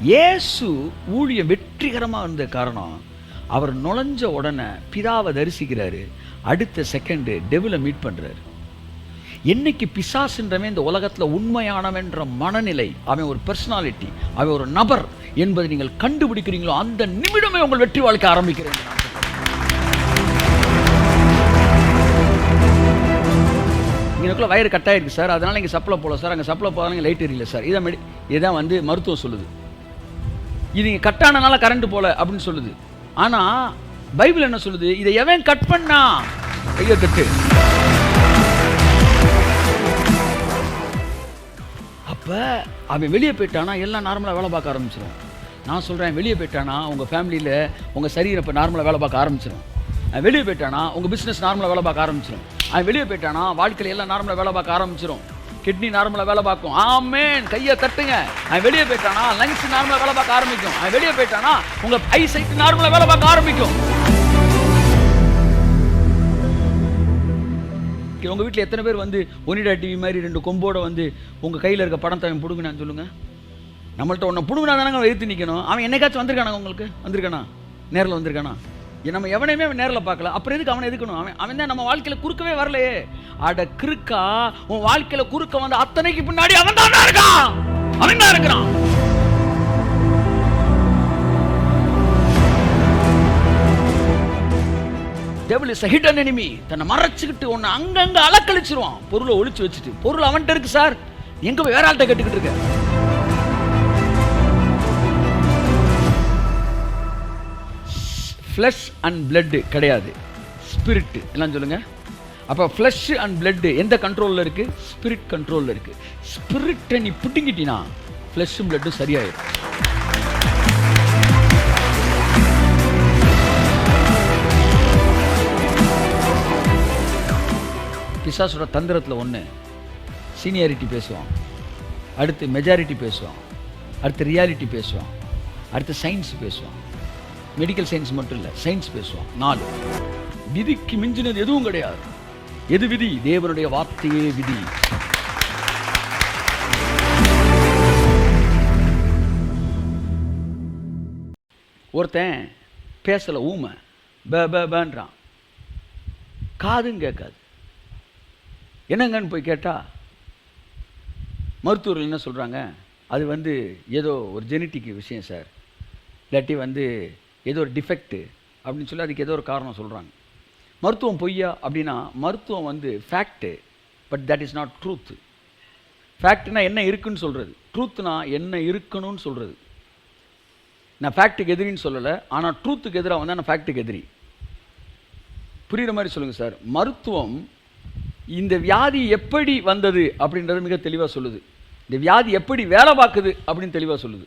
இயேசு ஊழியம் வெற்றிகரமாக இருந்த காரணம், அவர் நுழைஞ்ச உடனே பிதாவை தரிசிக்கிறாரு, அடுத்த செகண்டு டெவிலை மீட் பண்ணுறாரு. என்னைக்கு பிசாசுன்றவன் இந்த உலகத்தில் உண்மையானவன்ற மனநிலை, அவன் ஒரு பர்சனாலிட்டி, அவன் ஒரு நபர் என்பதை நீங்கள் கண்டுபிடிக்கிறீங்களோ அந்த நிமிடமே உங்கள் வெற்றி வாழ்க்கை ஆரம்பிக்கிறீங்க. எனக்குள்ள வயிறு கட்டாயிருக்கு சார், அதனால இங்கே சப்ளை போகல சார், அங்கே சப்ளை போகலாம் லைட் எரியல சார், இதான் வந்து மருத்துவம் சொல்லுது. இது இங்கே கட்டானனால கரண்ட் போல அப்படின்னு சொல்லுது. ஆனால் பைபிள் என்ன சொல்லுது? இதை எவன் கட் பண்ணா? கையை தட்டு. அப்போ அவன் வெளியே போயிட்டானா எல்லாம் நார்மலாக வேலை பார்க்க ஆரம்பிச்சிடும். நான் சொல்கிறேன், வெளியே போயிட்டானா உங்கள் ஃபேமிலியில் உங்கள் சரீரம் இப்போ நார்மலாக வேலை பார்க்க ஆரம்பிச்சிடும். வெளியே போயிட்டானா உங்கள் பிஸ்னஸ் நார்மலாக வேலை பார்க்க ஆரம்பிச்சிடும். அவன் வெளியே போயிட்டானா வாழ்க்கையில் எல்லாம் நார்மலாக வேலை பார்க்க ஆரம்பிச்சிடும். கிட்னி நார்மலாக வேலை பார்க்கும். ஆமேன், கையை தட்டுங்க. அவன் வெளியே போயிட்டானா லங்ஸ் நார்மலாக வேலை பார்க்க ஆரம்பிக்கும். அவன் வெளியே போயிட்டானா உங்கள் ஐ சைட் நார்மலாக வேலை பார்க்க ஆரம்பிக்கும். உங்கள் வீட்டில் எத்தனை பேர் வந்து ஒனிடா டிவி மாதிரி 2 கொம்போட வந்து உங்கள் கையில் இருக்க படத்தை அவன் பிடுங்கினான்னு சொல்லுங்கள். நம்மள்ட்ட ஒன்று பிடுங்கினா தானே எழுத்து நிற்கணும். அவன் என்னைக்காச்சும் வந்திருக்கானா? உங்களுக்கு வந்திருக்கானா? நேரில் வந்திருக்கானா? நம்ம எவனையுமே அவன் நேரில் பார்க்கல, அப்புறம் எதுக்கு அவனை எதுக்கணும்? அவன் தான் நம்ம வாழ்க்கையில் குறுக்கவே வரலையே. அட கிறுக்கா, உன் வாழ்க்கையில் குறுக்க வந்து அத்தனைக்கு பின்னாடி அவன் தான் இருக்கான், அவன் தான் இருக்கிறான். devil is a hidden enemy. தன்னை மறைச்சிக்கிட்டு உன்னை அங்கங்க அலக்கழிச்சிருவான், பொருளை ஒளிச்சு வச்சுட்டு. பொருள் அவன்கிட்ட இருக்கு சார், எங்க போய் வேற ஆள்கிட்ட கட்டுக்கிட்டு இருக்க? ஃப்ளஷ் அண்ட் பிளட் கிடையாது, ஸ்பிரிட். எல்லாம் சொல்லுங்க. அப்போ ஃப்ளஷ் அண்ட் பிளட் எந்த கண்ட்ரோலில் இருக்கு? ஸ்பிரிட் கண்ட்ரோலில் இருக்கு. ஸ்பிரிட்டை நீ பிடுங்கிட்டினா ஃப்ளஷும் பிளட்டும் சரியாயிடும். பிசாசோட தந்திரத்தில் ஒன்று, சீனியாரிட்டி பேசுவான், அடுத்து மெஜாரிட்டி பேசுவான், அடுத்து ரியாலிட்டி பேசுவான், அடுத்து சயின்ஸ் பேசுவான். மெடிக்கல் சயின்ஸ் மட்டும் இல்லை, சயின்ஸ் பேசுவான். 4 விதிக்கு மிஞ்சினது எதுவும் கிடையாது. எது விதி? தேவனுடைய வார்த்தையே விதி. ஒருத்தன் பேசல, ஊமை, பேன்றான், காதும் கேட்காது. என்னங்கன்னு போய் கேட்டால் மருத்துவர்கள் என்ன சொல்கிறாங்க? அது வந்து ஏதோ ஒரு ஜெனட்டிக் விஷயம் சார், இல்லாட்டி வந்து ஏதோ ஒரு டிஃபெக்ட்டு அப்படின்னு சொல்லி அதுக்கு ஏதோ ஒரு காரணம் சொல்கிறாங்க. மருத்துவம் பொய்யா அப்படின்னா, மருத்துவம் வந்து fact, but that is not truth. ஃபேக்ட்னா என்ன இருக்குன்னு சொல்கிறது, ட்ரூத்னா என்ன இருக்கணும்னு சொல்கிறது. நான் ஃபேக்ட்டுக்கு எதிரின்னு சொல்லலை, ஆனால் ட்ரூத்துக்கு எதிராக வந்தால் நான் ஃபேக்ட்டுக்கு எதிரி. புரிகிற மாதிரி சொல்லுங்கள் சார். மருத்துவம் இந்த வியாதி எப்படி வந்தது அப்படின்றது மிக தெளிவாக சொல்லுது. இந்த வியாதி எப்படி வேலை பார்க்குது அப்படின்னு தெளிவாக சொல்லுது.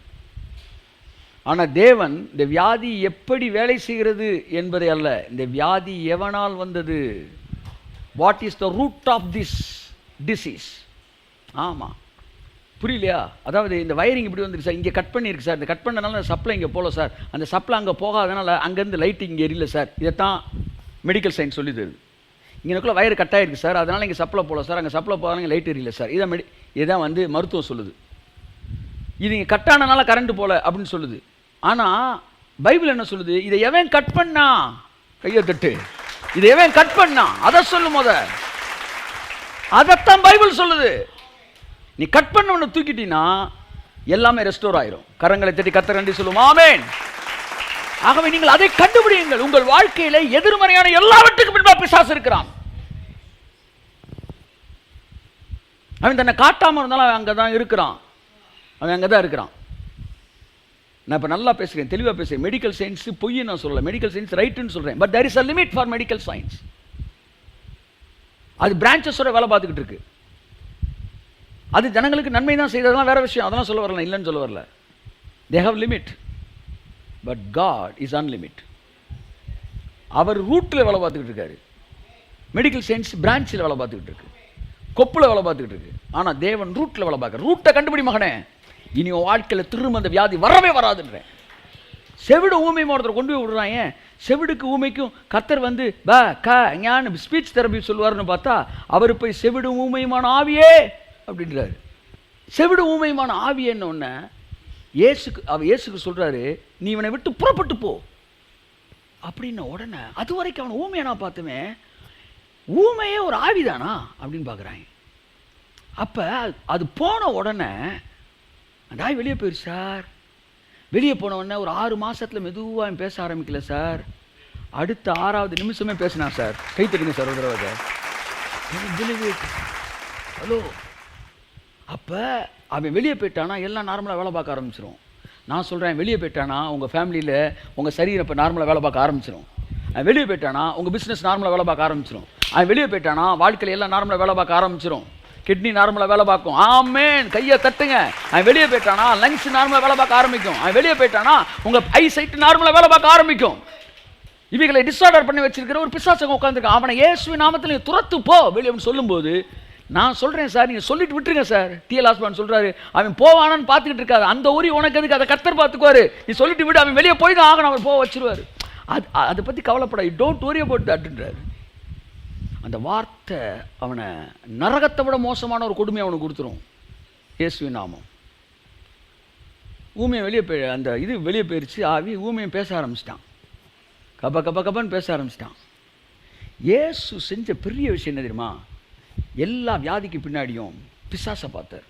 ஆனால் தேவன் இந்த வியாதி எப்படி வேலை செய்கிறது என்பதை அல்ல, இந்த வியாதி எவனால் வந்தது, what is the root of this disease. ஆமாம், புரியலையா? அதாவது இந்த வயரிங் இப்படி வந்துருக்கு சார், இங்கே கட் பண்ணியிருக்கு சார், இந்த கட் பண்ணனால சப்ளை இங்கே போகல சார், அந்த சப்ளை அங்கே போகாதனால அங்கேருந்து லைட்டு இங்கே எரியல சார். இதைத்தான் மெடிக்கல் சயின்ஸ் சொல்லி தருது. இங்கேக்குள்ள வயிறு கட்டாயிருக்கு சார், அதனால் இங்கே சப்ளை போகல சார், அங்கே சப்ளை போகாதனால லைட் எரியல சார். இதான் வந்து மருத்துவம் சொல்லுது. இது இங்கே கட்டானனால கரண்ட் போகல அப்படின்னு சொல்லுது. ஆனால் பைபிள் என்ன சொல்லுது? இதை எவன் கட் பண்ணா? கையை தட்டு. இதை எவன் கட் பண்ணா? அதை சொல்லும் போத. அதைத்தான் பைபிள் சொல்லுது. நீ கட் பண்ண ஒன்று தூக்கிட்டீங்கன்னா எல்லாமே ரெஸ்டோர் ஆயிரும். கரங்களை தட்டி கர்த்தர் நன்றி சொல்லுவோம். ஆமென். ஆகவே நீங்கள் அதை கண்டுபிடியுங்கள். உங்கள் வாழ்க்கையில எதிர்மறையான எல்லாவற்றுக்கும் பின்பாக பிசாசு இருக்கிறான். அவன் தன்னை காட்டாமல் இருந்தாலும் அவன் அங்கே தான் இருக்கிறான், அவன் அங்கே தான் இருக்கிறான். நான் இப்போ நல்லா பேசுகிறேன், தெளிவாக பேசுகிறேன். மெடிக்கல் சயின்ஸ் பொய் நான் சொல்லலை, மெடிக்கல் சயின்ஸ் ரைட்டுன்னு சொல்கிறேன். But there is a limit for medical science. அது பிரான்ச்சஸோட வேலை பார்த்துக்கிட்டு இருக்கு. அது ஜனங்களுக்கு நன்மை தான் செய்ததெல்லாம் வேற விஷயம், அதெல்லாம் சொல்ல வரல, இல்லைன்னு சொல்ல வரல. They have limit, but God is unlimit. அவர் ரூட்டில் வேலை பார்த்துக்கிட்டு இருக்காரு. மெடிக்கல் சயின்ஸ் பிரான்ச்சில் வேலை பார்த்துக்கிட்டு இருக்கு, கொப்பில் வேலை பார்த்துக்கிட்டு இருக்கு. ஆனால் தேவன் ரூட்டில் வேலை பார்க்க. ரூட்டை கண்டுபிடி மகனே, இனி உன் வாழ்க்கையில் திரும்ப அந்த வியாதி வரவே வராதுன்றேன். செவிடு ஊமையும் ஒருத்தர் கொண்டு போய் விடுறான். ஏன் செவிடுக்கு ஊமைக்கும் கர்த்தர் வந்து ஞான ஸ்பீச் தெரப்பி சொல்லுவார்னு பார்த்தா அவர் போய் செவிடு ஊமையுமான ஆவியே அப்படின்றாரு. செவிடு ஊமையுமான ஆவி என்ன ஒன்று, இயேசுக்கு சொல்கிறாரு, நீ இவனை விட்டு புறப்பட்டு போ அப்படின்ன உடனே அது வரைக்கும் அவனை ஊமையை நான் பார்த்துவேன், ஊமையே ஒரு ஆவிதானா அப்படின்னு பார்க்குறாங்க. அப்போ அது போன உடனே அந்த ஆவி வெளியே போயிரு சார். வெளியே போன உடனே ஒரு 6 மாதத்தில் மெதுவாக பேச ஆரம்பிக்கல சார். அடுத்த 6வது நிமிஷமே பேசினான் சார். கை தட்டுங்க சார் ஒரு தடவை. ஹலோ. அப்போ அவன் வெளியே போயிட்டானா எல்லாம் நார்மலாக வேலை பார்க்க ஆரம்பிச்சிடும். நான் சொல்கிறேன், வெளியே போயிட்டானா உங்கள் ஃபேமிலியில் உங்கள் சரீரம் இப்போ நார்மலாக வேலை பார்க்க ஆரம்பிச்சிடும். அவன் வெளியே போயிட்டானா உங்கள் பிஸ்னஸ் நார்மலாக வேலை பார்க்க ஆரம்பிச்சிடும். அவன் வெளியே போயிட்டானா வாழ்க்கையில் எல்லாம் நார்மலாக வேலை பார்க்க ஆரம்பிச்சிடும். கிட்னி நார்மலாக வேலை பார்க்கும். ஆமேன், கையை தட்டுங்க. அவன் வெளியே போயிட்டானா லங்ஸ் நார்மலாக வேலை பார்க்க ஆரம்பிக்கும். அவன் வெளியே போயிட்டானா உங்கள் ஐ சைட் நார்மலாக வேலை பார்க்க ஆரம்பிக்கும். இவைகளை டிஸார்டர் பண்ணி வச்சிருக்கிற ஒரு பிசாசங்க உட்காந்துருக்கான். அவனை இயேசுவின் நாமத்தில் நீ துரத்து போ வெளியே சொல்லும்போது, நான் சொல்கிறேன் சார், நீங்கள் சொல்லிட்டு விட்டுருங்க சார். டிஎல் ஆஸ்பான் சொல்கிறாரு, அவன் போவானான்னு பார்த்துக்கிட்டு இருக்காது, அந்த ஊரி உனக்கு எதுக்கு, அதை கர்த்தர் பார்த்துக்குவாரு, நீ சொல்லிட்டு விட்டு அவன் வெளியே போய் தான் ஆகணும், அவர் போக வச்சிருவார். அதை பற்றி கவலைப்படாது, டோன்ட் வரி அபவுட் தட்ன்றார். அந்த வார்த்தை அவனை நரகத்தை விட மோசமான ஒரு கொடுமையை அவனுக்கு கொடுத்துரும். இயேசுவின் நாமம். ஊமையை வெளியே அந்த இது வெளியே போயிடுச்சு. ஆவி ஊமையை பேச ஆரம்பிச்சிட்டான். கப்பன்னு பேச ஆரம்பிச்சிட்டான். இயேசு செஞ்ச பெரிய விஷயம் என்ன தெரியுமா? எல்லா வியாதிக்கு பின்னாடியும் பிசாசை பார்த்தார்.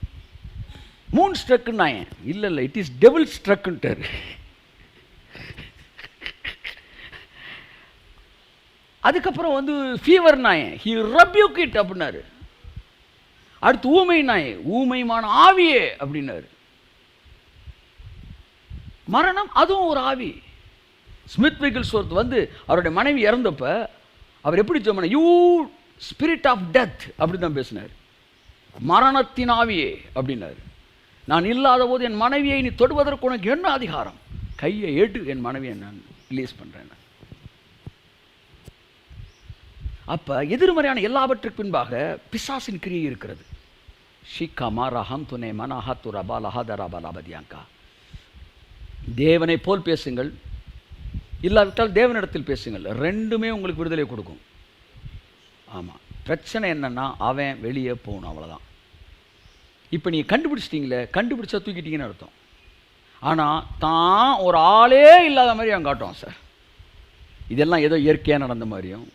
மூன் ஸ்ட்ரக்குன்னா இல்லை, இட் இஸ் டெவில் ஸ்ட்ரக்குன்ட்டார். அதுக்கப்புறம் ஃபீவர் நாயன், ஹி ரப்யூக் இட் அப்படின்னாரு. அடுத்து ஊமை நாயன், ஊமைமான ஆவியே அப்படின்னாரு. மரணம் அதுவும் ஒரு ஆவி. ஸ்மித் விகில்ஸ்வொர்த் அவருடைய மனைவி இறந்தப்ப அவர் எப்படி சொன்னார்? யூ ஸ்பிரிட் ஆஃப் டெத் அப்படி தான் பேசினார். மரணத்தின் ஆவியே அப்படின்னாரு. நான் இல்லாத போது என் மனைவியை நீ தொடுவதற்கு உனக்கு என்ன அதிகாரம்? கையை ஏட்டு, என் மனைவியை நான் ரிலீஸ் பண்ணுறேன். அப்போ எதிர்மறையான எல்லாவற்றுக்கு பின்பாக பிசாசின் கிரியை இருக்கிறது. ஷிகா மாராஹம் துணை மனாஹா துரபா லஹாதராபா லாபதியாங்கா. தேவனை போல் பேசுங்கள், இல்லாவிட்டால் தேவனிடத்தில் பேசுங்கள். ரெண்டுமே உங்களுக்கு விடுதலை கொடுக்கும். ஆமாம், பிரச்சனை என்னன்னா அவன் வெளியே போகணும், அவ்வளோதான். இப்போ நீங்கள் கண்டுபிடிச்சிட்டிங்களே, கண்டுபிடிச்சா தூக்கிட்டீங்கன்னு அர்த்தம். ஆனால் தான் ஒரு ஆளே இல்லாத மாதிரி அவன் காட்டுவான் சார். இதெல்லாம் ஏதோ இயற்கையாக நடந்த மாதிரியும்,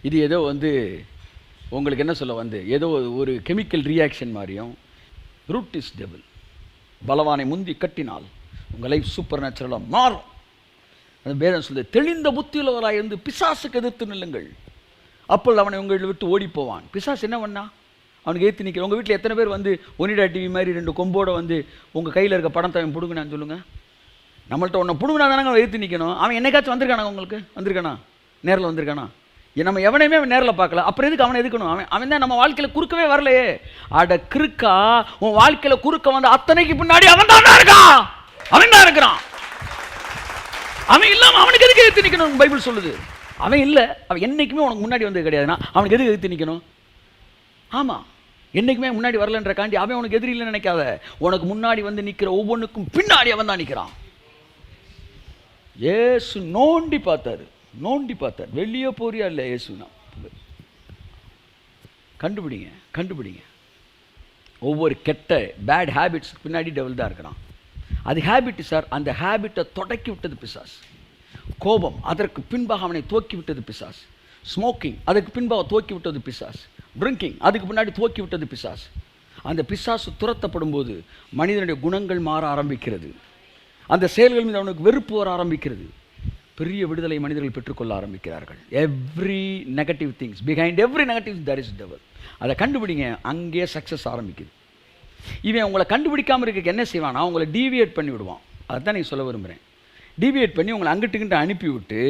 இது ஏதோ உங்களுக்கு என்ன சொல்ல ஏதோ ஒரு கெமிக்கல் ரியாக்ஷன் மாதிரியும். Root is devil. பலவானை முந்தி கட்டினால் உங்கள் லைஃப் சூப்பர் நேச்சுரலாக மாறும். அந்த பேதம் சொல்லுது, தெளிந்த புத்தியுள்ளவராக இருந்து பிசாசுக்கு எதிர்த்து நில்லுங்கள், அப்பொழுது அவனை உங்களை விட்டு ஓடி போவான். பிசாசு என்ன பண்ணா? அவனுக்கு ஏற்றி நிற்கிற. உங்கள் வீட்டில் எத்தனை பேர் ஒனிடா டிவி மாதிரி 2 கொம்போட உங்கள் கையில் இருக்க படத்தை அவன் பிடுங்கினான்னு சொல்லுங்கள். நம்மள்ட்ட ஒன்று பிடுங்கினா தானே ஏற்றி நிற்கணும். அவன் என்னைக்காச்சும் வந்திருக்கானா? உங்களுக்கு வந்திருக்கானா? நேரில் வந்திருக்கானா? நம்ம எவனையுமே அவன் நேரில் பார்க்கல, அப்புறம் எதுக்கு அவனை எதுக்கணும்? அவன் தான் நம்ம வாழ்க்கையில் குறுக்கவே வரலையே. அட கிறுக்கா, உன் வாழ்க்கையில் குறுக்க அத்தனைக்கு பின்னாடி அவன் தான் இருக்கான். அவன் தான் இருக்கிறான். அவன் இல்லாமல் அவனுக்கு எதுக்கு எதிர்த்து நிற்கணும்? பைபிள் சொல்லுது. அவன் இல்லை, அவன் என்றைக்குமே உனக்கு முன்னாடி வந்தது கிடையாதுன்னா அவனுக்கு எதுக்கு எதிர்த்து நிற்கணும்? ஆமாம், என்றைக்குமே முன்னாடி வரலன்ற காண்டி அவன் உனக்கு எதிரி இல்லைன்னு நினைக்காத. உனக்கு முன்னாடி நிற்கிற ஒவ்வொன்றுக்கும் பின்னாடி அவன் தான் நிற்கிறான். ஏசு நோண்டி பார்த்தார். வெளியே போறியா இல்லை ஏசுனா? கண்டுபிடிங்க. ஒவ்வொரு கெட்ட பேட் ஹேபிட்ஸ் பின்னாடி டெவில் தான் இருக்கிறான். அது ஹேபிட் சார். அந்த ஹேபிட்டை தொடக்கி விட்டது பிசாஸ். கோபம், அதற்கு பின்பாக அவனை துவக்கி விட்டது பிசாஸ். ஸ்மோக்கிங், அதுக்கு பின்பாக துவக்கி விட்டது பிசாஸ். ட்ரிங்கிங், அதுக்கு பின்னாடி துவக்கி விட்டது பிசாஸ். அந்த பிசாசு துரத்தப்படும் போது மனிதனுடைய குணங்கள் மாற ஆரம்பிக்கிறது. அந்த செயல்கள் மீது அவனுக்கு வெறுப்பு வர ஆரம்பிக்கிறது. பெரிய விடுதலை மனிதர்கள் பெற்றுக்கொள்ள ஆரம்பிக்கிறார்கள். Every negative things, behind every negative there is devil. அதை கண்டுபிடிங்க, அங்கேயே சக்ஸஸ் ஆரம்பிக்குது. இவன் உங்களை கண்டுபிடிக்காமல் இருக்க என்ன செய்வானா? உங்களை டீவியேட் பண்ணி விடுவான். அதுதான் நீ சொல்ல விரும்புகிறேன். டீவியேட் பண்ணி உங்களை அங்கிட்டுக்கிட்ட அனுப்பி விட்டு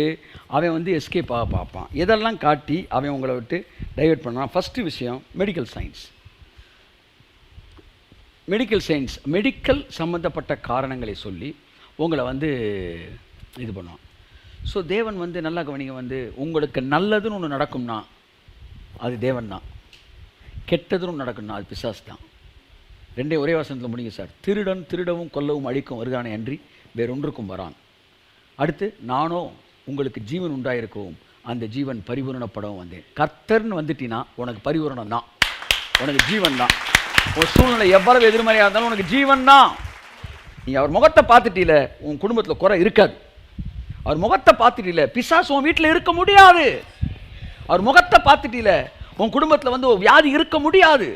அவன் எஸ்கேப் ஆக பார்ப்பான். இதெல்லாம் காட்டி அவன் உங்களை விட்டு டைவெர்ட் பண்ணுவான். ஃபஸ்ட்டு விஷயம் மெடிக்கல் சயின்ஸ். மெடிக்கல் சம்மந்தப்பட்ட காரணங்களை சொல்லி உங்களை இது பண்ணுவான். ஸோ தேவன் நல்லா கவனிங்க, உங்களுக்கு நல்லதுன்னு ஒன்று நடக்கும்னா அது தேவன் தான், கெட்டதுன்னு நடக்கும்னா அது பிசாசு தான். ரெண்டே ஒரே வசனத்தில் முடிங்க சார். திருடன் திருடவும் கொல்லவும் அழிக்கும் வருதானே அன்றி வேறொன்றுக்கும் வரான். அடுத்து, நானோ உங்களுக்கு ஜீவன் உண்டாயிருக்கவும் அந்த ஜீவன் பரிபூரணப்படவும் வந்தேன். கர்த்தர்னு வந்துட்டினா உனக்கு பரிபூரணம் தான், உனக்கு ஜீவன் தான். ஒரு சூழ்நிலை எவ்வளவு எதிர்மறையாக இருந்தாலும் உனக்கு ஜீவன் தான். நீ அவர் முகத்தை பார்த்துட்டீல, உன் குடும்பத்தில் குறை இருக்காது. அவர் முகத்தை பார்த்துட்டீல, பிசாசு உன் வீட்டில் இருக்க முடியாது. அவர் முகத்தை பார்த்துட்டீல, உன் குடும்பத்தில் வந்து வியாதி இருக்க முடியாது,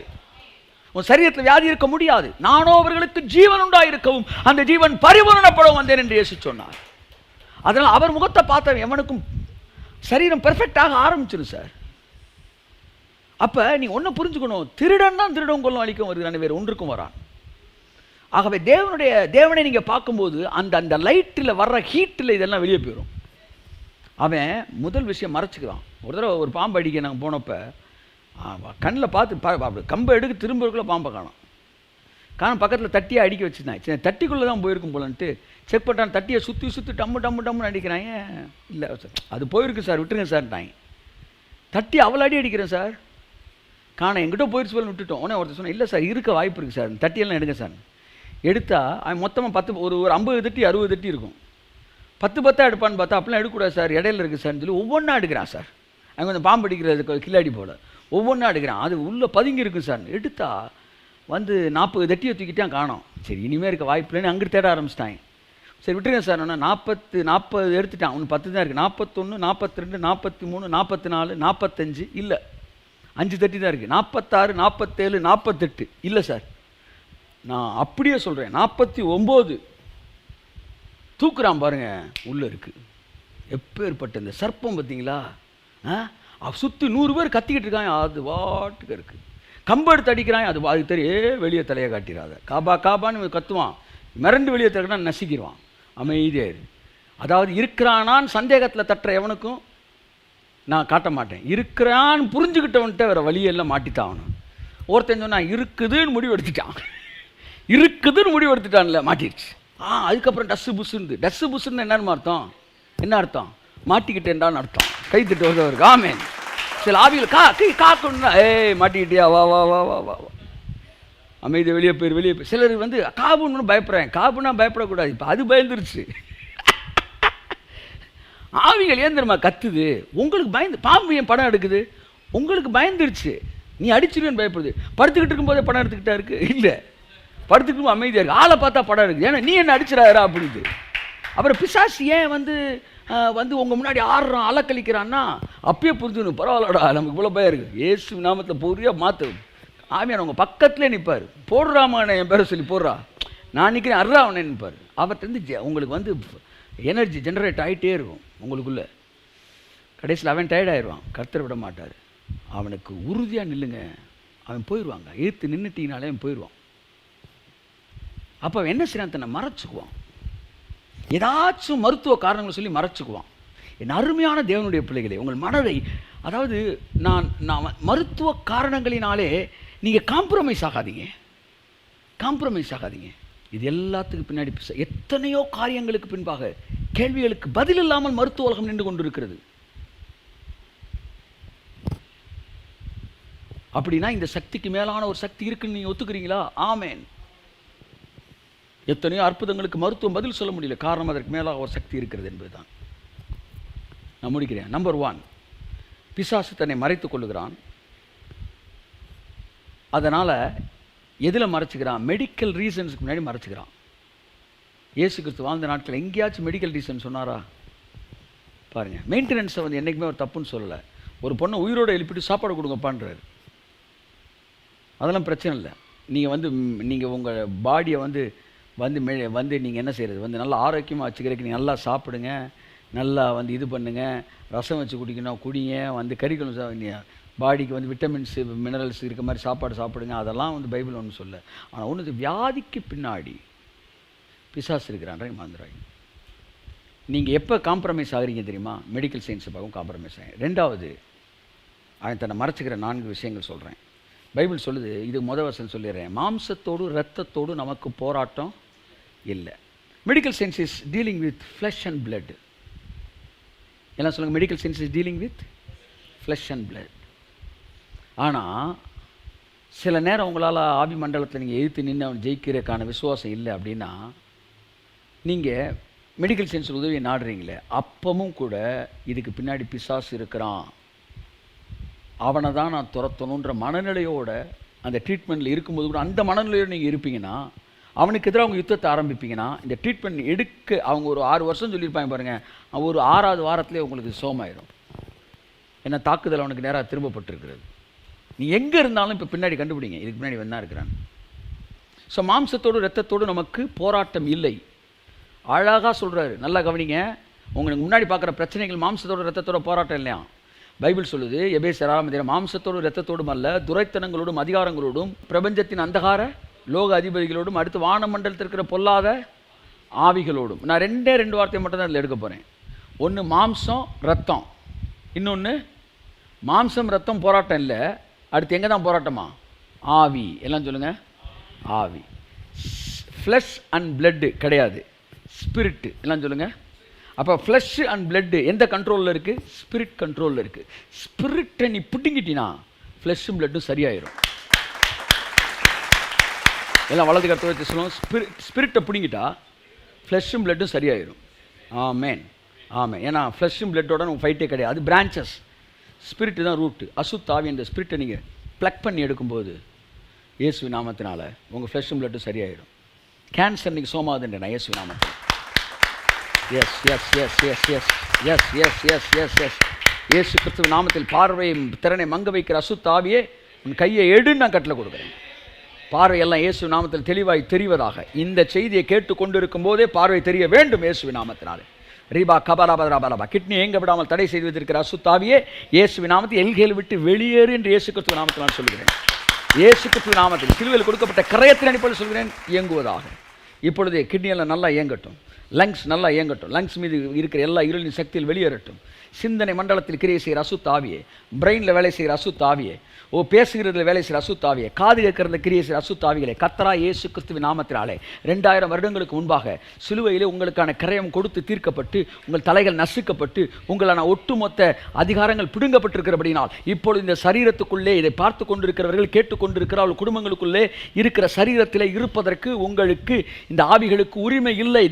உன் சரீரத்தில் வியாதி இருக்க முடியாது. நானோ அவர்களுக்கு ஜீவன் உண்டாயிருக்கவும் அந்த ஜீவன் பரிபூரணப்படவும் வந்தேன் என்று இயேசு சொன்னார். அதனால் அவர் முகத்தை பார்த்த எவனுக்கும் சரீரம் பெர்ஃபெக்டாக ஆரம்பிச்சிடும் சார். அப்போ நீ ஒன்று புரிஞ்சுக்கணும், திருடன் தான் திருடன் கொள்ளும் அழிக்கும் வருகிறான், வேறு ஒன்றுக்கும் வரான். ஆகவே தேவனை நீங்கள் பார்க்கும்போது அந்த அந்த லைட்டில் வர்ற ஹீட்டில் இதெல்லாம் வெளியே போயிடும். அவன் முதல் விஷயம் மறைச்சிக்கிறான். ஒரு தடவை ஒரு பாம்பு அடிக்க நாங்கள் போனப்போ கண்ணில் பார்த்து கம்பை எடுக்க திரும்பக்குள்ளே பாம்பை காணும் பக்கத்தில் தட்டியை அடிக்க வச்சுருந்தேன். சரி, தட்டிக்குள்ளே தான் போயிருக்கும் போலன்ட்டு செக் பண்ணுறான். தட்டியை சுற்றி டம்முன்னு அடிக்கிறாங்க. இல்லை சார், அது போயிருக்கு சார், விட்டுருங்க சார்ட்டாங்க. தட்டி அவ்வளோ அடி அடிக்கிறேன் சார், காண எங்கிட்ட போயிடுச்சு போல விட்டுட்டோம். உடனே ஒருத்தர் சொன்னேன், இல்லை சார் இருக்க வாய்ப்பு இருக்குது சார், தட்டியெல்லாம் எடுங்க சார். எடுத்தால் அவன் மொத்தமாக ஒரு 50 தட்டி 60 தட்டி இருக்கும். 10 எடுப்பான்னு பார்த்தா அப்படிலாம் எடுக்கக்கூடாது சார், இடையில இருக்குது சார்னு சொல்லி ஒவ்வொன்றா எடுக்கிறான் சார். அங்கே கொஞ்சம் பாம்பு அடிக்கிறது கில்லாடி போல் ஒவ்வொன்றா எடுக்கிறான். அது உள்ளே பதுங்கி இருக்குது சார். எடுத்தா வந்து 40 தட்டியை தூக்கிட்டான், காணோம். சரி, இனிமேல் இருக்க வாய்ப்பு இல்லைன்னு அங்கே தேட ஆரம்பிச்சிட்டாங்க. சரி விட்டுருங்க சார். ஆனால் 40 எடுத்துட்டான். ஒன்று 10 தான் இருக்குது. 41, 42, 43, 44, 45 இல்லை, 5 தட்டி தான் இருக்குது. 46, 47, 48 இல்லை சார். நான் அப்படியே சொல்கிறேன், 49 தூக்குறான் பாருங்க, உள்ளே இருக்குது. எப்பேற்பட்ட இந்த சர்ப்பம் பார்த்தீங்களா? சுற்றி 100 பேர் கத்திக்கிட்டு இருக்காங்க, அது வாட்டுக்கு இருக்குது. கம்பு எடுத்து அடிக்கிறான், அது தெரியும், வெளியே தலையை காட்டிடாத, காபான்னு கத்துவான், மிரண்டு வெளியே தடுக்கினா நசிக்கிடுவான். அமைதியாரு. அதாவது இருக்கிறானான்னு சந்தேகத்தில் தட்டுற எவனுக்கும் நான் காட்ட மாட்டேன். இருக்கிறான்னு புரிஞ்சுக்கிட்டவன்ட்ட வேறு வழியெல்லாம் மாட்டித்தான் அவனு. ஒருத்தன் சொன்னான் இருக்குதுன்னு முடிவெடுத்துட்டான்ல, மாட்டிடுச்சு. அதுக்கப்புறம் டஸ்ஸு புஸ்ஸுன்னு என்ன அர்த்தம்? மாட்டிக்கிட்டேன்டான்னு அர்த்தம். கை தட்டு வருது. ஆமேன். சில ஆவிகள் காக்கணும்னா மாட்டிக்கிட்டியா, வா வா வா வா வா வா அமைதி, வெளியே போயிரு. சிலர் வந்து காபுன்னு பயப்படுறேன். காபுன்னா பயப்படக்கூடாது, இப்போ அது பயந்துருச்சு. ஆவிகள் ஏன் தெரியுமா கத்துது? உங்களுக்கு பயந்து. பாம்பு ஏன் படம் எடுக்குது? உங்களுக்கு பயந்துருச்சு, நீ அடிச்சிருவேன்னு பயப்படுது. படுத்துக்கிட்டு இருக்கும்போதே படம் எடுத்துக்கிட்டா இருக்கு? இல்லை, படுத்துக்கிட்டு அமைதியாக இருக்குது. ஆளை பார்த்தா படம் இருக்குது, ஏன்னா நீ என்ன அடிச்சிடாரா அப்படின்ட்டு. அப்புறம் பிசாசு ஏன் வந்து உங்கள் முன்னாடி ஆடுறான், அலக்கழிக்கிறான்னா அப்பயே புரிஞ்சுக்கணும், பரவாயில்லடா நமக்கு இவ்வளோ பயம் இருக்குது, இயேசு நாமத்தில் பொறியாக மாற்று. ஆமியான உங்கள் பக்கத்துலேயே நிற்பார். போடுறாமான என் பேரை சொல்லி போடுறா, நான் நிற்கிறேன், அர்றா அவனை நிற்பார். அவர்கிட்ட உங்களுக்கு வந்து எனர்ஜி ஜென்ரேட் ஆகிட்டே இருக்கும் உங்களுக்குள்ளே. கடைசியில் அவன் டயர்ட் ஆயிடுவான், கர்த்தர் விட மாட்டார். அவனுக்கு உறுதியாக நில்லுங்க, அவன் போயிடுவாங்க. ஏற்று நின்றுட்டிங்கனாலே அவன் போயிடுவான். அப்போ அவன் என்ன செய்யறான்? தன்னை மறைச்சிக்குவான், ஏதாச்சும் மருத்துவ காரணங்களை சொல்லி மறைச்சிக்குவான். என் அருமையான தேவனுடைய பிள்ளைகளே, உங்கள் மனதை, அதாவது நான் மருத்துவ காரணங்களினாலே நீங்கள் காம்ப்ரமைஸ் ஆகாதீங்க. இது எல்லாத்துக்கும் பின்னாடி எத்தனையோ காரியங்களுக்கு பின்பாக கேள்விகளுக்கு பதில் இல்லாமல் மருத்துவ உலகம் நின்று கொண்டிருக்கிறது. அப்படின்னா இந்த சக்திக்கு மேலான ஒரு சக்தி இருக்குன்னு நீங்கள் ஒத்துக்கிறீங்களா? ஆமேன். எத்தனையோ அற்புதங்களுக்கு மருத்துவம் பதில் சொல்ல முடியல, காரணம் அதற்கு மேலாக ஒரு சக்தி இருக்கிறது என்பதுதான். நான் முடிக்கிறேன். நம்பர் 1, பிசாசு தன்னை மறைத்துக் கொள்ளுகிறான். அதனால் எதில் மறைச்சிக்கிறான்? மெடிக்கல் ரீசன்ஸுக்கு முன்னாடி மறைச்சிக்கிறான். இயேசு கிறிஸ்து வாழ்ந்த நாட்கள் எங்கேயாச்சும் மெடிக்கல் ரீசன் சொன்னாரா? பாருங்கள், மெயின்டெனன்ஸை வந்து என்றைக்குமே ஒரு தப்புன்னு சொல்லலை. ஒரு பொண்ணை உயிரோடு எழுப்பிட்டு சாப்பாடு கொடுங்கப்பான்றார். அதெல்லாம் பிரச்சனை இல்லை. நீங்கள் உங்கள் பாடியை வந்து நீங்கள் என்ன செய்கிறது, வந்து நல்லா ஆரோக்கியமாக வச்சுக்கிறதுக்கு நீங்கள் நல்லா சாப்பிடுங்க, நல்லா வந்து இது பண்ணுங்கள், ரசம் வச்சு குடிக்கணும் குடிங்க, வந்து கறிக்கணும், பாடிக்கு வந்து விட்டமின்ஸ் மினரல்ஸ் இருக்க மாதிரி சாப்பாடு சாப்பிடுங்க. அதெல்லாம் வந்து பைபிள் ஒன்று சொல்ல. ஆனால் ஒன்று, வியாதிக்கு பின்னாடி பிசாசு இருக்கிறான்ற மறந்துடுறாங்க. நீங்கள் எப்போ காம்ப்ரமைஸ் ஆகிறீங்க தெரியுமா? மெடிக்கல் சயின்ஸை பார்க்கும் காம்ப்ரமைஸ் ஆகிறேன். 2வது, அவன் தன்னை மறைச்சிக்கிற 4 விஷயங்கள் சொல்கிறேன். பைபிள் சொல்லுது, இது வசனம் சொல்லிடுறேன், மாம்சத்தோடு இரத்தத்தோடு நமக்கு போராட்டம் இல்லை. Medical science is dealing with flush and blood. எல்லாம் சொல்லுங்கள், medical science is dealing with flush and blood. ஆனால் சில நேரம் உங்களால் ஆவி மண்டலத்தில் நீங்கள் எதிர்த்து நின்று அவன் ஜெயிக்கிறதுக்கான விசுவாசம் இல்லை அப்படின்னா நீங்கள் மெடிக்கல் சயின்ஸ் உதவியை நாடுறீங்களே, அப்பவும் கூட இதுக்கு பின்னாடி பிசாசு இருக்கிறான், அவனை தான் நான் துரத்தணுன்ற மனநிலையோட அந்த ட்ரீட்மெண்ட்டில் இருக்கும்போது கூட அந்த மனநிலையோடு நீங்கள் இருப்பீங்கன்னா அவனுக்கு எதிராக அவங்க யுத்தத்தை ஆரம்பிப்பீங்கன்னா இந்த ட்ரீட்மெண்ட் எடுக்க அவங்க ஒரு 6 வருஷம் சொல்லியிருப்பாங்க பாருங்கள், ஒரு 6வது வாரத்திலே உங்களுக்கு சோமாயிரும். ஏன்னா தாக்குதல் அவனுக்கு நேராக திரும்பப்பட்டிருக்கிறது. நீ எங்கே இருந்தாலும் இப்போ பின்னாடி கண்டுபிடிங்க, இதுக்கு பின்னாடி வந்தா இருக்கிறான். ஸோ மாம்சத்தோடு இரத்தத்தோடு நமக்கு போராட்டம் இல்லை. அழகாக சொல்கிறாரு, நல்லா கவனிங்க. உங்களுக்கு முன்னாடி பார்க்குற பிரச்சனைகள் மாம்சத்தோடு இரத்தத்தோட போராட்டம் இல்லையா? பைபிள் சொல்லுது எபேசியர் 6 மாம்சத்தோடு இரத்தத்தோடும் அல்ல, துரைத்தனங்களோடும் அதிகாரங்களோடும் பிரபஞ்சத்தின் அந்தகார லோக அதிபதிகளோடும் அடுத்து வானமண்டலத்தில் இருக்கிற பொல்லாத ஆவிகளோடும். நான் 2 வார்த்தையை மட்டும் தான் இதில் எடுக்க போகிறேன். ஒன்று மாம்சம் ரத்தம், இன்னொன்று மாம்சம் ரத்தம் போராட்டம் இல்லை. அடுத்து எங்கே தான் போராட்டமா? ஆவி. எல்லாம் சொல்லுங்கள், ஆவி. ஃப்ளஷ் அண்ட் பிளட்டு கிடையாது, ஸ்பிரிட்டு. எல்லாம் சொல்லுங்கள். அப்போ ஃப்ளஷ் அண்ட் பிளட்டு எந்த கண்ட்ரோலில் இருக்குது? ஸ்பிரிட் கண்ட்ரோலில் இருக்குது. ஸ்பிரிட்டை நீ பிடிங்கிட்டினா ஃப்ளஷும் பிளட்டும் சரியாயிடும். எல்லாம் வலது கருத்தை வச்சு சொல்லுவோம், ஸ்பிரிட்டை பிடிங்கிட்டா ஃப்ளஷும் பிளட்டும் சரியாயிடும். ஆமேன், ஆமாம். ஏன்னா ஃப்ளஷும் பிளட்டோட நமக்கு ஃபைட்டே கிடையாது, அது பிரான்ச்சஸ். ஸ்பிரிட்டு தான் ரூட்டு. அசுத்தாவி என்ற ஸ்பிரிட்டை நீங்கள் ப்ளக் பண்ணி எடுக்கும்போது இயேசு நாமத்தினால உங்கள் ஃப்ளஷும் பிளட்டும் சரியாயிடும். கேன்சர் நீங்கள் சோமாதுன்றேன் இயேசு நாமத்தில். எஸ் எஸ் எஸ் எஸ் எஸ் எஸ் எஸ் எஸ் எஸ் எஸ் இயேசு கிறிஸ்துவின் நாமத்தில் பார்வையை திறனை மங்க வைக்கிற அசுத்தாவியே உன் கையை எடுன்னு நான் கட்டளை கொடுக்குறேன். பார்வையெல்லாம் இயேசு நாமத்தில் தெளிவாய் தெரிவதாக. இந்த செய்தியை கேட்டுக்கொண்டிருக்கும் போதே பார்வை தெரிய வேண்டும் இயேசுவின் நாமத்தினாலே. ரீபா கபராபராபராபா கிட்னி ஏங்க விடாமல் தடை செய்து வைத்திருக்கிற அசுத்தாவியே இயேசுவின் நாமத்தில் எல்கையில் விட்டு வெளியேறு என்று இயேசு கிறிஸ்துவின் நாமத்தில் நான் சொல்கிறேன். இயேசு கிறிஸ்துவின் நாமத்தில் சிலுவையில் கொடுக்கப்பட்ட கரையத்தின் அடிப்படையில் சொல்கிறேன், இயங்குவதாக. இப்பொழுதே கிட்னியெல்லாம் நல்லா இயங்கட்டும், லங்ஸ் நல்லா இயங்கட்டும், லங்ஸ் மீது இருக்கிற எல்லா இருளின் சக்தியில் வெளியேறட்டும். சிந்தனை மண்டலத்தில் கிரியை செய்கிற அசுத்தாவியே, பிரெயினில் வேலை செய்கிற அசுத்தாவியே, பேசுகிறதுல வேலை செய்கிற அசுத்தாவியே, காது கேட்கறதுல கிரியை செய்கிற அசுத்தாவிகளே, கர்த்தரா இயேசு கிறிஸ்துவின் நாமத்தினாலே 2000 வருடங்களுக்கு முன்பாக சிலுவையிலே உங்களுக்கான கிரயம் கொடுத்து தீர்க்கப்பட்டு உங்கள் தலைகள் நசுக்கப்பட்டு உங்களான ஒட்டுமொத்த அதிகாரங்கள் பிடுங்கப்பட்டிருக்கிறபடினால் இப்பொழுது இந்த சரீரத்துக்குள்ளே இதை பார்த்து கொண்டிருக்கிறவர்கள் கேட்டுக்கொண்டிருக்கிற அவள் குடும்பங்களுக்குள்ளே இருக்கிற சரீரத்தில் இருப்பதற்கு உங்களுக்கு இந்த ஆவிகளுக்கு உரிமை இல்லை.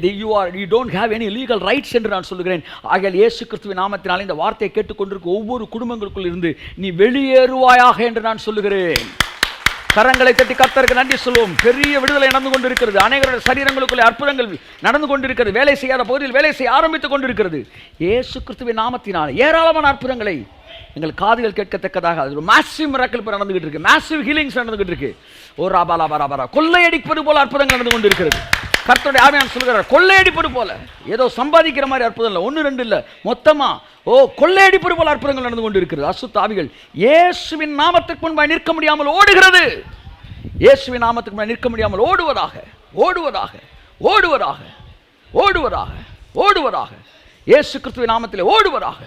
you don't have any legal rights என்று நான் சொல்லுகிறேன். ஆகையால் இயேசு கிறிஸ்துவின் நாமத்தினாலே இந்த வார்த்தையை கேட்டுக்கொண்டிருக்க ஒவ்வொரு குடும்பங்களுக்குள் இருந்து நீ வெளியேறுவாயாக என்று நான் சொல்லுகிறேன். கரங்களை தட்டி கர்த்தருக்கு நன்றி சொல்லுவோம். பெரிய விடுதலை நடந்து கொண்டிருக்கிறது. அநேகருடைய சரீரங்களுக்குள்ளே அற்புதங்கள் நடந்து கொண்டிருக்கிறது. வேலை செய்யாத பகுதியில் வேலை செய்ய ஆரம்பித்துக் கொண்டிருக்கிறது. இயேசு கிறிஸ்துவின் நாமத்தினால் ஏராளமான அற்புதங்களை எங்கள் காதுகள் கேட்கத்தக்கதாக அது ஒரு மேசிவ் மிராக்கிள் இப்போ நடந்துகிட்டு இருக்கு. மேசிவ் ஹீலிங்ஸ் நடந்துகிட்டு இருக்கு. ஓ ராபாலா பராபரா கொள்ளையடிப்பது போல அற்புதங்கள் நடந்து கொண்டிருக்கிறது. கர்த்தருடைய ஆவியானவர் சொல்கிறார், கொள்ளையடிப்பது போல. ஏதோ சம்பாதிக்கிற மாதிரி அற்புதம் இல்லை, 1 2 இல்லை, மொத்தமா கொள்ளையடிப்பது போல அற்புதங்கள் நடந்து கொண்டிருக்கிறது. அசுத்த ஆவிகள் இயேசுவின் நாமத்துக்கு முன்பாக நிற்க முடியாமல் ஓடுகிறது. இயேசுவின் நாமத்துக்கு முன்பாக நிற்க முடியாமல் ஓடுவதாக ஓடுவதாக ஓடுவதாக ஓடுவதாக ஓடுவதாக இயேசு கிறிஸ்துவின் நாமத்திலே ஓடுவதாக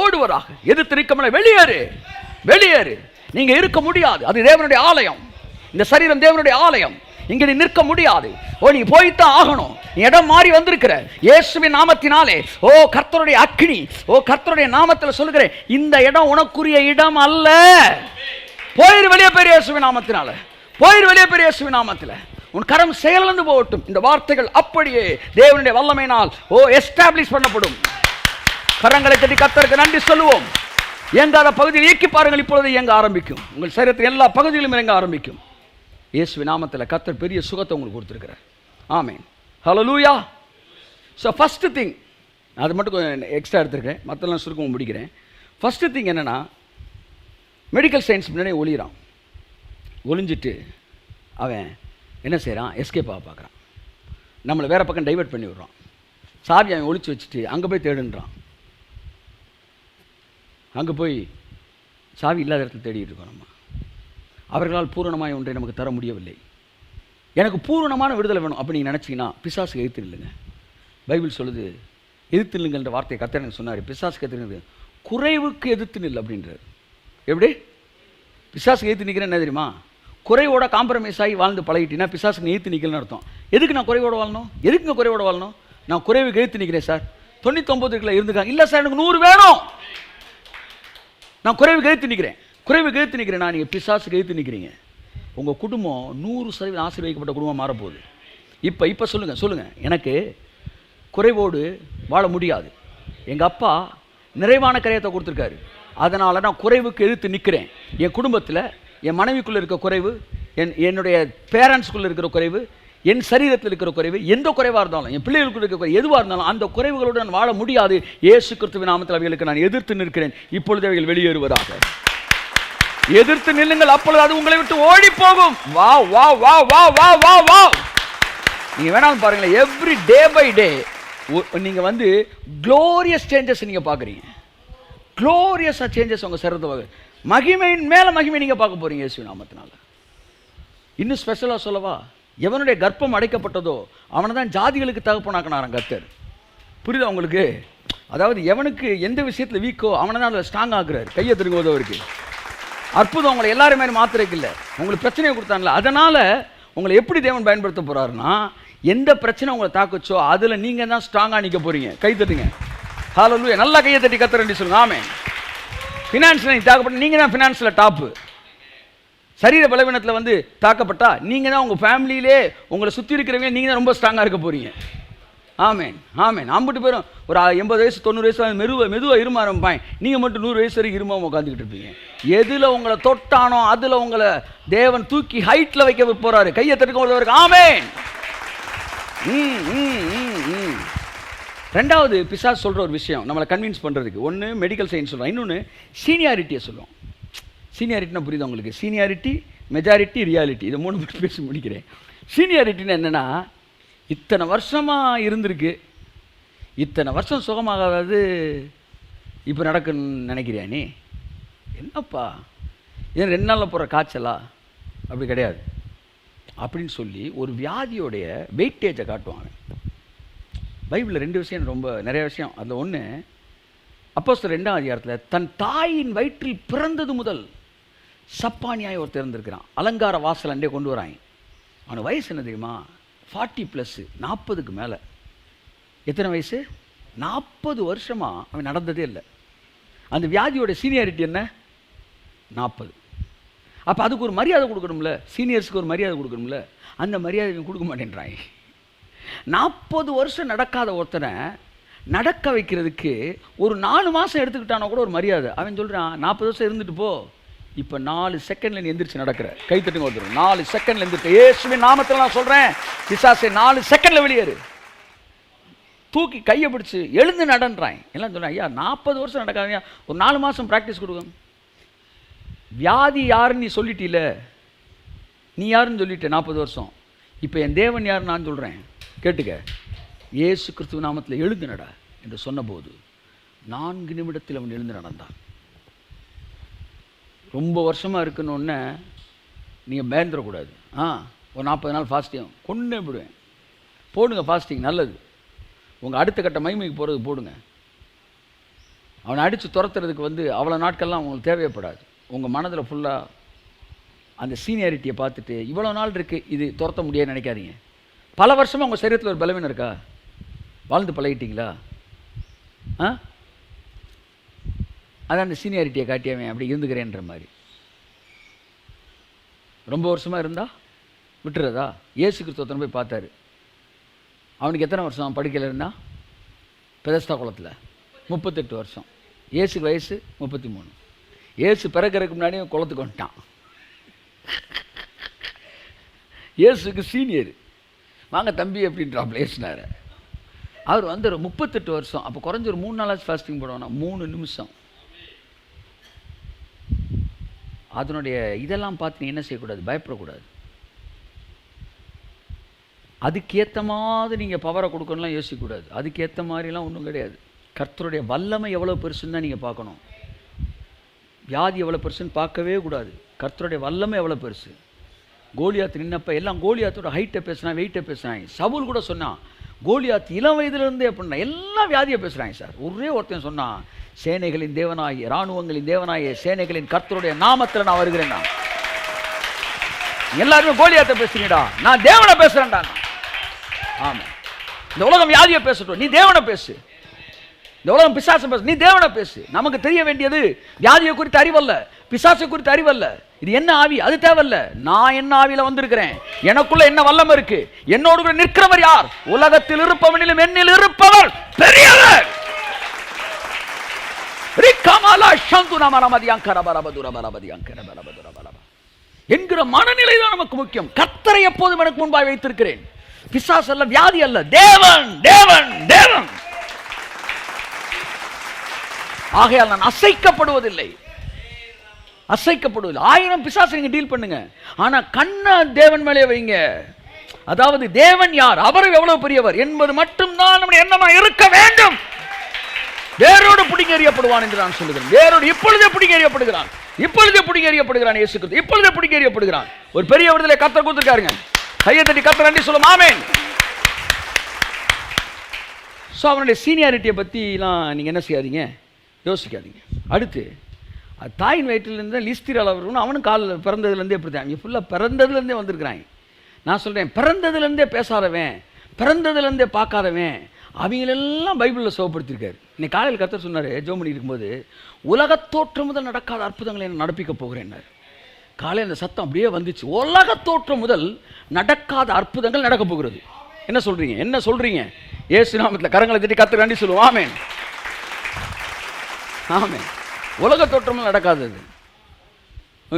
ஓடுவதாக. எதிர்த்து நிற்க முடியாது, வெளியேறு வெளியேறு. நீங்க இருக்க முடியாது, அது தேவனுடைய ஆலயம். இந்த சரீரம் தேவனுடைய ஆலயம். இங்க நீ நிற்க முடியாது. நீ போய்த்தான் ஆகணும். இடம் மாறி வந்திருக்கிற இயேசுவின் நாமத்தினாலே கர்த்தருடைய அக்கினி, கர்த்தருடைய நாமத்தில் சொல்லுகிறேன், இந்த இடம் உனக்குரிய இடம் அல்ல. போயிரு வெளியே பெரிய இயேசுவின் நாமத்தினால, போயிரு வெளியே பெரிய இயேசுவின் நாமத்தில். உன் கரம் செயலிழந்து போகட்டும். இந்த வார்த்தைகள் அப்படியே தேவனுடைய வல்லமையினால் எஸ்டாப்ளிஷ் பண்ணப்படும். கரங்களை தட்டி கர்த்தருக்கு நன்றி சொல்லுவோம். இயங்காத பகுதியில் இயக்கி பாருங்கள், இப்பொழுது இயங்க ஆரம்பிக்கும். உங்கள் சரீரத்தில் எல்லா பகுதியிலும் இயங்க ஆரம்பிக்கும். இயேசுவின் நாமத்தில் கர்த்தர் பெரிய சுகத்தை உங்களுக்கு கொடுத்துருக்கிறார். ஆமென், ஹல்லேலூயா. ஸோ ஃபஸ்ட்டு திங், அது மட்டும் கொஞ்சம் எக்ஸ்ட்ரா எடுத்துருக்கேன், மற்றெல்லாம் சுருக்கம் முடிக்கிறேன். ஃபஸ்ட்டு திங் என்னென்னா, மெடிக்கல் சயின்ஸ் முன்னாடி ஒளிகிறான். ஒளிஞ்சிட்டு அவன் என்ன செய்கிறான்? எஸ்கேப் ஆக பார்க்குறான். நம்மளை வேறு பக்கம் டைவெர்ட் பண்ணி விடுறான். சாவி அவன் ஒளிச்சு வச்சுட்டு அங்கே போய் தேடுன்றான். அங்கே போய் சாவி இல்லாத இடத்துல தேடிட்டு இருக்கோம். நம்ம அவர்களால் பூரணமாய் ஒன்றை நமக்கு தர முடியவில்லை. எனக்கு பூரணமான விடுதலை வேணும் அப்படி நீங்கள் நினச்சிங்கன்னா பிசாசுக்கு எதிர்த்து நில்லுங்க. பைபிள் சொல்லுது, எதிர்த்து நில்லுங்கன்ற வார்த்தையை கர்த்தர் எனக்கு சொன்னார். பிசாசுக்கு எதிர்த்து நில்லு, குறைவுக்கு எதிர்த்து நில் அப்படின்றார். எப்படி? பிசாசுக்கு எதிர்த்து நிற்கிறேன் என்ன தெரியுமா? குறைவோட காம்ப்ரமைஸ் ஆகி வாழ்ந்து பழகிட்டீங்கன்னா பிசாசுக்கு எதிர்த்து நிற்கலன்னு அர்த்தம். எதுக்கு நான் குறைவோட வாழணும்? எதுக்குங்க குறைவோட வாழணும்? நான் குறைவுக்கு எதிர்த்து நிற்கிறேன் சார். 99 இருந்துக்காங்க, இல்லை சார் எனக்கு 100 வேணும். நான் குறைவுக்கு எதிர்த்து நிற்கிறேன், குறைவுக்கு எதிர்த்து நிற்கிறேன். நான் நீங்கள் பிசாசுக்கு எதிர்த்து நிற்கிறீங்க. உங்கள் குடும்பம் 100% ஆசீர்வதிக்கப்பட்ட குடும்பம் மாறப்போகுது. இப்போ சொல்லுங்கள், எனக்கு குறைவோடு வாழ முடியாது. எங்கள் அப்பா நிறைவான கரையத்தை கொடுத்துருக்காரு, அதனால் நான் குறைவுக்கு எதிர்த்து நிற்கிறேன். என் குடும்பத்தில் என் மனைவிக்குள்ளே இருக்க குறைவு, என்னுடைய பேரண்ட்ஸ்குள்ளே இருக்கிற குறைவு, என் சரீரத்தில் இருக்கிற குறைவு எந்த குறைவாக இருந்தாலும், என் பிள்ளைகளுக்கு இருக்கிற குறை எதுவாக இருந்தாலும், அந்த குறைவுகளோடு நான் வாழ முடியாது. இயேசு கிறிஸ்துவின் நாமத்தில் அவைகளுக்கு நான் எதிர்த்து நிற்கிறேன். இப்பொழுது அவைகள் வெளியேறுவதாக. எதிர்த்து நில்லுங்கள், அப்பொழுது அது உங்களை விட்டு ஓடி போகும். வா வா வா வா வா வா வா. நீங்க வேணாலும் பாருங்களேன், எவ்ரி டே பை டே நீங்க வந்து க்ளோரியஸ் சேஞ்சஸ் நீங்க பாக்குறீங்க. க்ளோரியஸா சேஞ்சஸ் உங்க சரீரத்தை மகிமையின் மேல மகிமை நீங்க பார்க்க போறீங்க இயேசு நாமத்தினால. இன்னும் ஸ்பெஷலா சொல்லவா, எவனுடைய கர்ப்பம் அடைக்கப்பட்டதோ அவனை தான் ஜாதிகளுக்கு தகப்பனாக்கினாராம் கர்த்தர். புரியுதா உங்களுக்கு? அதாவது எவனுக்கு எந்த விஷயத்துல வீக்கோ அவனை தான் அதில் ஸ்ட்ராங் ஆக்குறாரு. கையை திருங்குவதவருக்கு அற்புதம் உங்களை எல்லாரும் மாதிரி மாத்திரைக்கு இல்லை, உங்களுக்கு பிரச்சனையை கொடுத்தாங்களா, அதனால உங்களை எப்படி தேவன் பயன்படுத்த போறாருன்னா, எந்த பிரச்சனை உங்களை தாக்குச்சோ அதுல நீங்க தான் ஸ்ட்ராங்கா நிக்க போறீங்க. கை தட்டுங்க, ஹல்லேலூயா. நல்லா கையை தட்டி கர்த்தர் சொல்லுங்க, ஆமென். ஃபினான்ஸ்ல நீங்க தாக்கப்பட்ட நீங்க தான் ஃபினான்ஸ்ல டாப்பு. சரீர பலவீனத்தில் வந்து தாக்கப்பட்டா நீங்க தான் உங்க ஃபேமிலியிலே உங்களை சுற்றி இருக்கிறவங்க நீங்க தான் ரொம்ப ஸ்ட்ராங்கா இருக்க போறீங்க. ஆமென் ஆமென். அம்பிட்டு பேரும் ஒரு 80 வயசு 90 வயசு மெதுவாக இரும ஆரம்பிப்பாங்க, நீங்கள் மட்டும் 100 வயசு வரைக்கும் இருமாம உட்காந்துக்கிட்டு இருப்பீங்க. எதில் உங்களை தொட்டானோ அதில் உங்களை தேவன் தூக்கி ஹைட்டில் வைக்க போகிறாரு. கையை தட்டுக்க, ஆமென். ரெண்டாவது பிசாசு சொல்கிற ஒரு விஷயம் நம்மளை கன்வின்ஸ் பண்ணுறதுக்கு, ஒன்று மெடிக்கல் சயின்ஸ் சொல்லுவோம், இன்னொன்று சீனியாரிட்டியை சொல்லுவோம். சீனியாரிட்டினா புரியுது உங்களுக்கு? சீனியாரிட்டி, மெஜாரிட்டி, ரியாலிட்டி, இதை 3 பேசி முடிக்கிறேன். சீனியாரிட்டின்னு என்னென்னா, இத்தனை வருஷமாக இருந்திருக்கு, இத்தனை வருஷம் சுகமாகாது, இப்போ நடக்குன்னு நினைக்கிறியா நீ? என்னப்பா ஏன் 2 நாளில் போகிற காய்ச்சலா? அப்படி கிடையாது அப்படின்னு சொல்லி ஒரு வியாதியோடைய வெயிட்டேஜை காட்டுவாங்க. பைபிளில் 2 விஷயம், ரொம்ப நிறைய விஷயம். அதில் ஒன்று, அப்போஸ்தலர் 2ஆம் அதிகாரத்தில் தன் தாயின் வயிற்றில் பிறந்தது முதல் சப்பானியாய் ஒருத்தர் இருந்திருக்கிறான். அலங்கார வாசல் அண்டே கொண்டு வராங்க. அவனுக்கு வயசு என்ன தெரியுமா? 40+, 40க்கு மேலே. எத்தனை வயசு? 40 வருஷமா அவன் நடந்ததே இல்லை. அந்த வியாதியோட சீனியாரிட்டி என்ன? 40. அப்போ அதுக்கு ஒரு மரியாதை கொடுக்கணும்ல, சீனியர்ஸுக்கு ஒரு மரியாதை கொடுக்கணும்ல. அந்த மரியாதை கொடுக்க மாட்டேன்றாங்க. 40 வருஷம் நடக்காத ஒருத்தனை நடக்க வைக்கிறதுக்கு ஒரு 4 மாதம் எடுத்துக்கிட்டானா கூட ஒரு மரியாதை. அவன் சொல்கிறான், 40 வருஷம் இருந்துட்டு போ, இப்போ 4 செகண்ட்ல நீ எந்திரிச்சு நடக்கிற. கை தட்டுங்க ஒருத்தர். 4 செகண்ட்ல எந்திரிச்சு, இயேசுவின் நாமத்தில் நான் சொல்கிறேன், பிசாசே 4 செகண்ட்ல வெளியேறு. தூக்கி கையை பிடிச்சி எழுந்து நடன்றான். எல்லாம் சொல்கிறேன், ஐயா 40 வருஷம் நடக்காதீங்க, ஒரு 4 மாதம் ப்ராக்டிஸ் கொடுங்க. வியாதி யாருன்னு நீ சொல்லிட்டீல, நீ யாருன்னு சொல்லிட்ட 40 வருஷம். இப்போ என் தேவன் யாருன்னு நான் சொல்கிறேன், கேட்டுக்க. இயேசு கிறிஸ்துவ நாமத்தில் எழுந்து நட என்று சொன்னபோது 4 நிமிடத்தில் அவன் எழுந்து நடந்தான். ரொம்ப வருஷமாக இருக்குன்னு நீங்கள் பயந்துடக்கூடாது. ஒரு 40 நாள் ஃபாஸ்டிங் கொண்டே விடுவேன். போடுங்க ஃபாஸ்டிங், நல்லது. உங்கள் அடுத்த கட்ட மகிமைக்கு போகிறது போடுங்க. அவனை அடித்து துரத்துறதுக்கு வந்து அவ்வளோ நாட்கள்லாம் உங்களுக்கு தேவைப்படாது. உங்கள் மனதில் ஃபுல்லாக அந்த சீனியாரிட்டியை பார்த்துட்டு இவ்வளோ நாள் இருக்குது, இது துரத்த முடியாது நினைக்காதீங்க. பல வருஷமாக உங்கள் சரீரத்தில் ஒரு பலவீனம் இருக்கா? வாழ்ந்து பழகிட்டீங்களா? அதான் அந்த சீனியாரிட்டியை காட்டியவன் அப்படி இருந்துக்கிறேன்ற மாதிரி. ரொம்ப வருஷமாக இருந்தால் விட்டுறதா? இயேசு கிறிஸ்துவ போய் பார்த்தாரு. அவனுக்கு எத்தனை வருஷம் அவன் படுக்கையில் இருந்தான்? பெதஸ்தா குளத்தில் 38 வருஷம். இயேசுக்கு வயசு 33. இயேசு பிறக்கிறதுக்கு முன்னாடியே குளத்துக்கு வந்துட்டான். இயேசுக்கு சீனியர். வாங்க தம்பி அப்படின்றாப்ல பேசினார். அவர் வந்து ஒரு 38 வருஷம். அப்போ குறைஞ்ச ஒரு 3 நாளாச்சு ஃபாஸ்டிங் போடுவானா? 3 நிமிஷம். அதனுடைய இதெல்லாம் பார்த்து நீ என்ன செய்யக்கூடாது? பயப்படக்கூடாது. அதுக்கேற்ற மாதிரி நீங்கள் பவரை கொடுக்கணும்லாம் யோசிக்கக்கூடாது. அதுக்கேற்ற மாதிரிலாம் ஒன்றும் கிடையாது. கர்த்தருடைய வல்லமை எவ்வளோ பெருசுன்னு தான் நீங்கள் பார்க்கணும். வியாதி எவ்வளோ பெருசுன்னு பார்க்கவே கூடாது. கர்த்தருடைய வல்லமை எவ்வளோ பெருசு. கோலியாத் நின்னப்ப எல்லாம் கோலியாத்தோட ஹைட்டை பேசுனாங்க, வெயிட்டை பேசுனாங்க. சவுல் கூட சொன்னான், கோலியாத் இளம் வயதிலிருந்தே அப்படின்னா எல்லாம் வியாதியை பேசுகிறாங்க சார். ஒரே ஒருத்தன் சொன்னான், சேனைகளின் தேவனாகிய, இராணுவங்களின் தேவனாகிய, சேனைகளின் கர்த்தருடைய நாமத்தில் நான் வருகிறேன். நான் எல்லாருமே கோலியாத்தை பேசுறீடா, நான் தேவனை பேசுறேன்டா. ஆமாம், இந்த உலகம் வியாதியை பேசட்டும், நீ தேவனை பேசு. இந்த உலகம் பிசாசை பேசு, நீ தேவனை பேசு. நமக்கு தெரிய வேண்டியது வியாதியை குறித்து அறிவல்ல, பிசாசை குறித்து அறிவல்ல. இது என்ன ஆவி, அது தேவையில்ல. நான் என்ன ஆவியில வந்திருக்கிறேன், எனக்குள்ள என்ன வல்லமை இருக்கு, என்னோடு கூட நிற்கிறவர் யார்? உலகத்தில் இருப்பவனிலும் என்னில் இருப்பவர் பெரியவர். என்கிற மனநிலை தான் நமக்கு முக்கியம். கர்த்தரை எப்போதும் எனக்கு முன்பாய் வைத்திருக்கிறேன். பிசாசு அல்ல, வியாதி அல்ல, தேவன் தேவன் தேவன். ஆகையால் நான் அசைக்கப்படுவதில்லை. 1000 பிசாசு நீங்க டீல் பண்ணுங்க, ஆனா கண்ண தேவன் மேலே வைங்க. அதாவது தேவன் யார், அவர் எவ்வளவு பெரியவர் என்பது மட்டும்தான் நம்முடைய எண்ணமா இருக்க வேண்டும். வேரோடு பிடிங்க எறியப்படுவான் என்று நான் சொல்லுகிறேன். வேரோடு இப்பொழுதே பிடிங்க எறியப்படுகிறான், இப்பொழுதே பிடிங்க எறியப்படுகிறான். இயேசு கிறிஸ்து இப்பொழுதே பிடிங்க எறியப்படுகிறான். ஒரு பெரிய விடுதலை கர்த்தர் கொடுத்திருக்காருங்க. கையை தட்டி கர்த்தர் நன்றி சொல்லுவோம். ஆமென். ஸோ அவனுடைய சீனியாரிட்டியை பற்றிலாம் நீங்கள் என்ன செய்யாதீங்க, யோசிக்காதீங்க. அடுத்து தாயின் வயிற்றிலிருந்து லிஸ்திரால் அவர்களும் அவனும் காலில் பிறந்ததுலேருந்தே எப்படி தான், இங்கே ஃபுல்லாக பிறந்ததுலேருந்தே வந்திருக்கிறாங்க. நான் சொல்கிறேன், பிறந்ததுலேருந்தே பேசாதவன், பிறந்ததுலேருந்தே பார்க்காதவன், அவங்களெல்லாம் பைபிளில் சுகப்படுத்தியிருக்காரு. இன்னைக்கு காலையில் கர்த்தர் சொன்னார், ஜெபம் பண்ணி இருக்கும்போது, உலகத்தோற்றம் முதல் நடக்காத அற்புதங்களை என்ன நடப்பிக்க போகிறேன்னார். காலையில் அந்த சத்தம் அப்படியே வந்துச்சு. உலகத்தோற்றம் முதல் நடக்காத அற்புதங்கள் நடக்க போகிறது. என்ன சொல்கிறீங்க, என்ன சொல்கிறீங்க? இயேசு நாமத்தில் கரங்களை தட்டி கர்த்தர் நன்றி சொல்லுவோம். ஆமென் ஆமென். உலகத்தோற்றம் நடக்காதது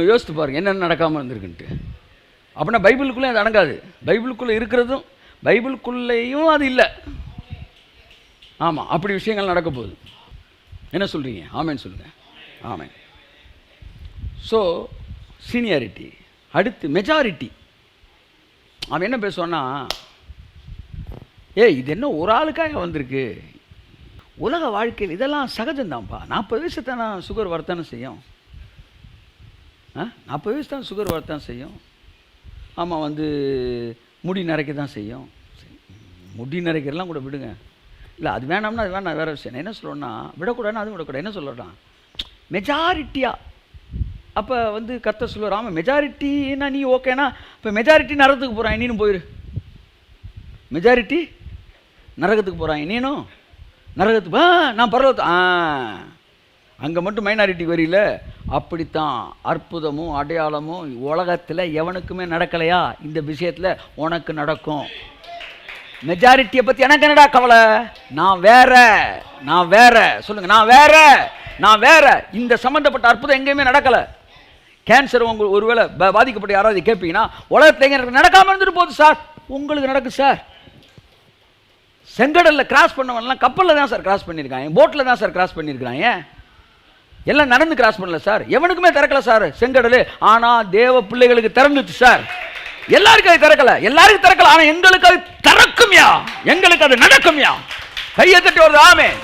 யோசித்து பாருங்க, என்னென்ன நடக்காமல் இருந்திருக்குன்ட்டு. அப்படின்னா பைபிளுக்குள்ளே அது அடங்காது. பைபிளுக்குள்ளே இருக்கிறதும் பைபிளுக்குள்ளேயும் அது இல்லை. ஆமாம், அப்படி விஷயங்கள் நடக்க போகுது. என்ன சொல்கிறீங்க? ஆமென் சொல்லுங்கள். ஆமென். So seniority. அடுத்து மெஜாரிட்டி. அவன் என்ன பேசுவான்னா, இது என்ன ஒரு ஆளுக்காக வந்திருக்கு, உலக வாழ்க்கையில் இதெல்லாம் சகஜம்தான்ப்பா. 40 வயசு தானே சுகர் வரத்தானே செய்யும். 40 வயசு தான் சுகர் வரத்தான் செய்யும். ஆமாம், முடி நரைக்க தான் செய்யும். முடி நரைக்கிறலாம் கூட விடுங்க, இல்லை அது வேணாம்னா அது வேணாம், வேறு விஷயம். என்ன சொல்லணும்னா, விடக்கூடாதுன்னா அதுவும் விடக்கூடாது. என்ன சொல்லலாம், மெஜாரிட்டியாக. அப்போ கர்த்தர் சொல்லுவார், ஆமாம் மெஜாரிட்டின்னா நீ ஓகேனா, இப்போ மெஜாரிட்டி நரகத்துக்கு போகிறான், நீனும் போயிரு. மெஜாரிட்டி நரகத்துக்கு போகிறான், நீனும் நரகத்துக்கு நான் பரவத்து அங்கே மட்டும் மைனாரிட்டி வரியில. அப்படித்தான் அற்புதமும் அடையாளமும் உலகத்தில் எவனுக்குமே நடக்கலையா, இந்த விஷயத்தில் உனக்கு நடக்கும். மெஜாரிட்டியை பற்றி எனக்கு என்னடா கவலை, நான் வேற, நான் வேற. சொல்லுங்க, நான் வேற, நான் வேற. இந்த சம்மந்தப்பட்ட அற்புதம் எங்கேயுமே நடக்கலை. கேன்சர் உங்களுக்கு ஒருவேளை பாதிக்கப்பட்ட யாராவது கேட்பீங்கன்னா, உலகத்தில் எங்கே நடக்காமல் இருந்துட்டு போகுது சார், உங்களுக்கு நடக்கு சார். செங்கடலில் கிராஸ் பண்ணவன்லாம் கப்பலில் தான் சார் கிராஸ் பண்ணியிருக்காங்க, போட்டில் தான் சார் கிராஸ் பண்ணியிருக்கிறாங்க. எல்லாம் நடந்து கிராஸ் பண்ணல சார், எவனுக்குமே திறக்கல சார் செங்கடல். ஆனால் தேவ பிள்ளைகளுக்கு திறந்துச்சு சார். எல்லாருக்கும் அது திறக்கல, எல்லாருக்கும் திறக்கல, ஆனால் எங்களுக்கு அது திறக்கும்யா, எங்களுக்கு அது நடக்கும்யா. கையை தட்டி வருது. ஆமென்.